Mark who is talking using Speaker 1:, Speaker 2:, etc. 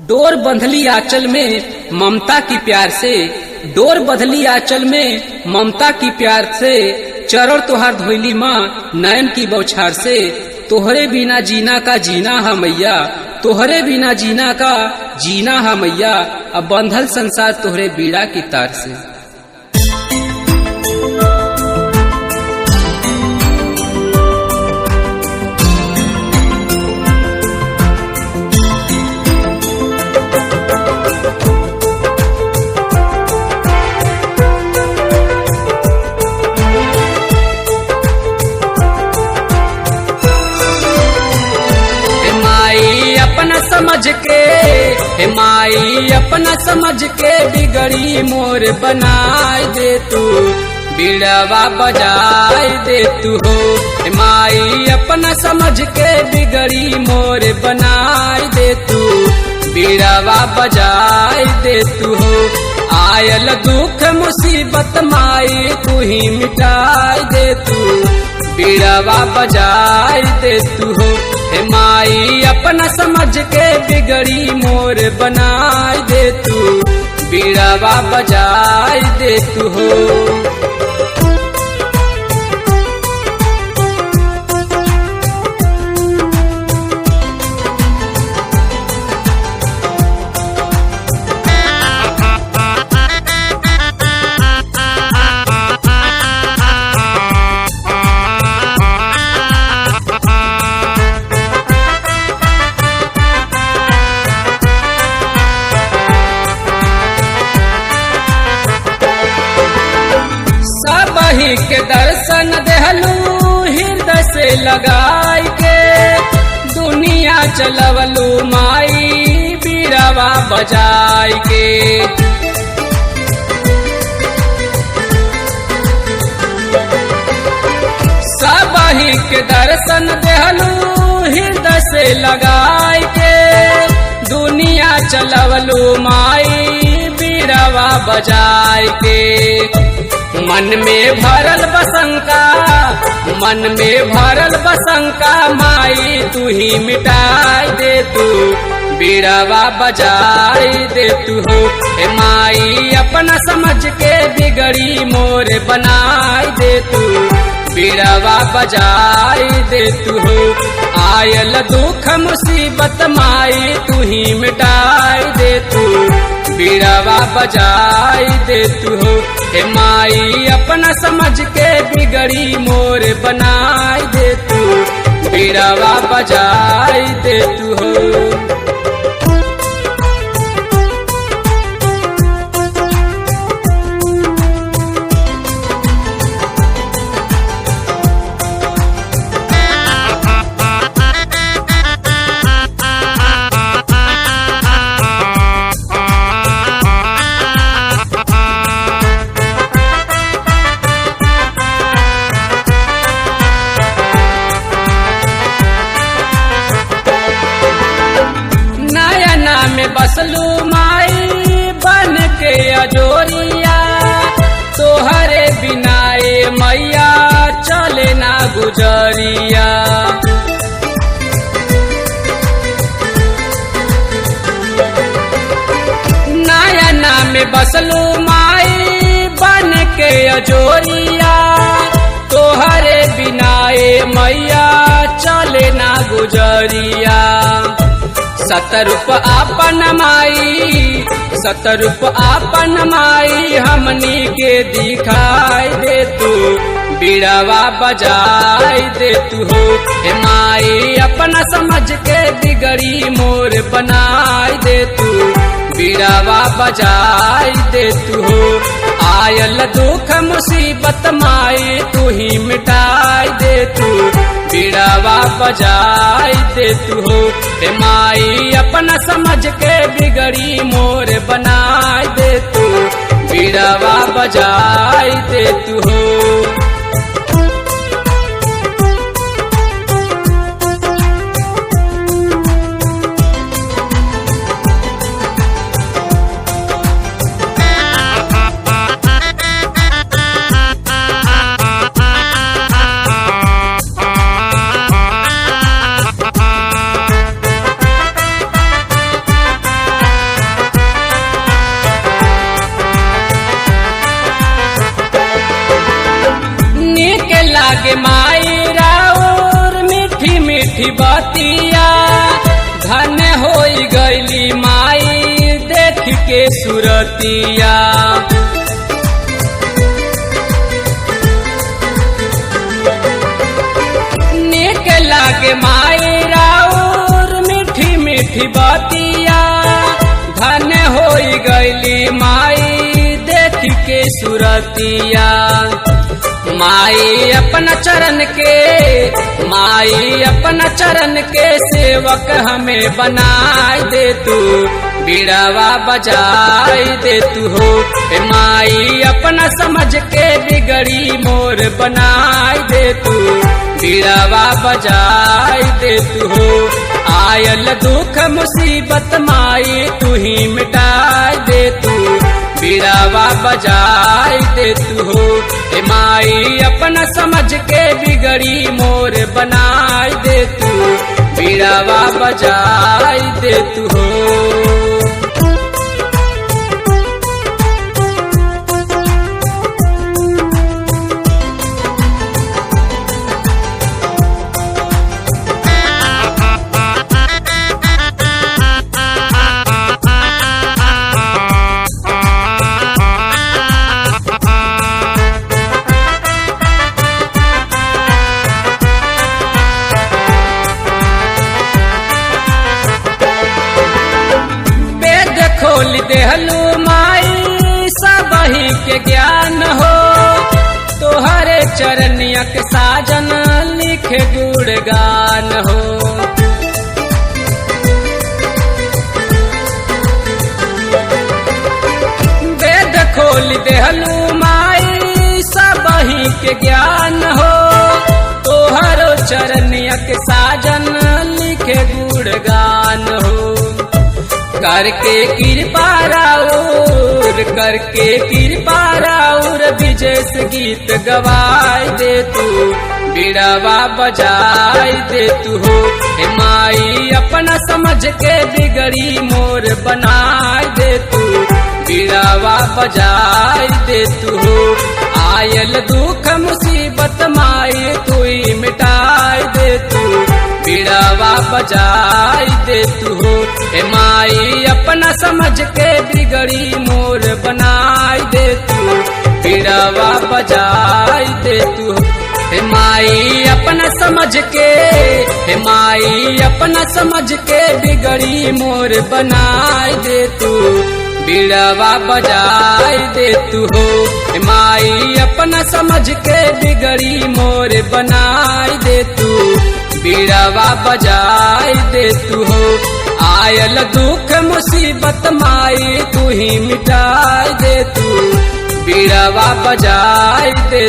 Speaker 1: डोर बंधली आंचल में ममता की प्यार से, डोर बंधली आंचल में ममता की प्यार से, चरण तोहार धोइली माँ नयन की बौछार से। तोहरे बिना जीना का जीना है मैया, तोहरे बिना जीना का जीना है मैया, अब बंधल संसार तोहरे बीड़ा की तार से। अपना समझ के हे माई, अपना समझ के बिगड़ी मोर बनाए दे तू, बीड़वा बजाए दे तू हो। हे माई अपना समझ के बिगड़ी मोर बनाए दे तू, बीड़वा बजाए दे तू हो। आयल दुख मुसीबत माई तू ही मिटाए दे तू, बीड़वा बजाए दे तू हो। हे माई अपना समझ के बिगड़ी मोर बनाए दे तू, बीड़वा बजाए दे तू हो। के दर्शन देहलू हृदय से लगाई के, दुनिया चलवलू माई बीड़वा बजाई के। सबही के दर्शन देहलू हृदय से लगाई के, दुनिया चलवलू माई बीड़वा बजाई के। मन में भरल बसंका, मन में भरल बसंका माई तू ही मिटाई दे तू, बीड़वा बजाई दे तू हो। हे माई अपना समझ के बिगड़ी मोर बनाई दे तू, बीड़वा बजाई दे तू हो। आयल दुख मुसीबत माई तू ही मिटाई दे तू, बीड़वा बजाई दे तू हो। हे माई अपना समझ के बिगड़ी मोर बनाई दे तू, बीड़वा बजाई दे तू हो। में बसलू माई बन के अजोरिया, तोहरे बिनाए मैया चले ना गुजरिया। नयना में बसलू माई बन के अजोरिया, तोहरे बिनाए मैया चले ना गुजरिया। सतरूप आपन माई, सतरूप आपन माई हमनी के दिखाई दे तू, बीड़वा बजाई दे तू हो। हे माई अपना समझ के बिगड़ी मोर बनाई दे तू, बीड़वा बजाई दे तू हो। आयल दुख मुसीबत माई तू ही मिटाई दे तू, बीड़वा बजाई दे तू हो। हे माई अपना समझ के बिगड़ी मोर बनाई दे तू, बीड़वा बजाई दे तू हो। लागे माई राउर मीठी मीठी बतिया, धन्य होई गईली माई देख के सुरतिया। नीक लागे माई राउर मीठी मीठी बतिया, धन्य होई गईली माई देख के सुरतिया। माई अपना चरण के सेवक हमें बनाए दे तू, बीड़ावा बजाई दे तू हो। माई अपना समझ के बिगड़ी मोर बनाए दे तू, बीड़ावा बजाई दे तू हो। आयल दुख मुसीबत माई तू ही मिटाई दे तू, बीड़ावा बजाई दे तू हो। माई अपना समझ के बिगड़ी मोर बनाई दे तू, बीड़ावा बजाई दे तू हो। खोल देहलू माई सबही के ज्ञान हो, तोहरे चरनिया के साजन लिखे गुणगान हो। वेद खोल देहलू माई सबही के ज्ञान हो, तोहरो चरनिया के साजन लिखे गुणगान हो। करके कृपा राउर विजय गीत गवाई दे तू, बीड़ावा बजाई दे तू हो। माई अपना समझ के बिगड़ी मोर बनाई दे तू, बीड़ावा बजाई दे तू हो। आयल दुख मुसीबत माई तू ही मिटाई दे तू, बीड़ावा बजाई दे तू हो। माई अपना समझ के बिगड़ी मोर बनाई दे तू, बीड़ावा बजाई दे तू हो। माई अपना समझ के बिगड़ी मोर बनाई दे तू, बीड़ावा बजाई दे तू हो। माई अपना समझ के बिगड़ी मोर बनाई दे तू, बीड़ावा बजाई दे तू हो। आयल दुख मुसीबत माई तू ही मिटाई दे तू, बीड़ावा बजाई दे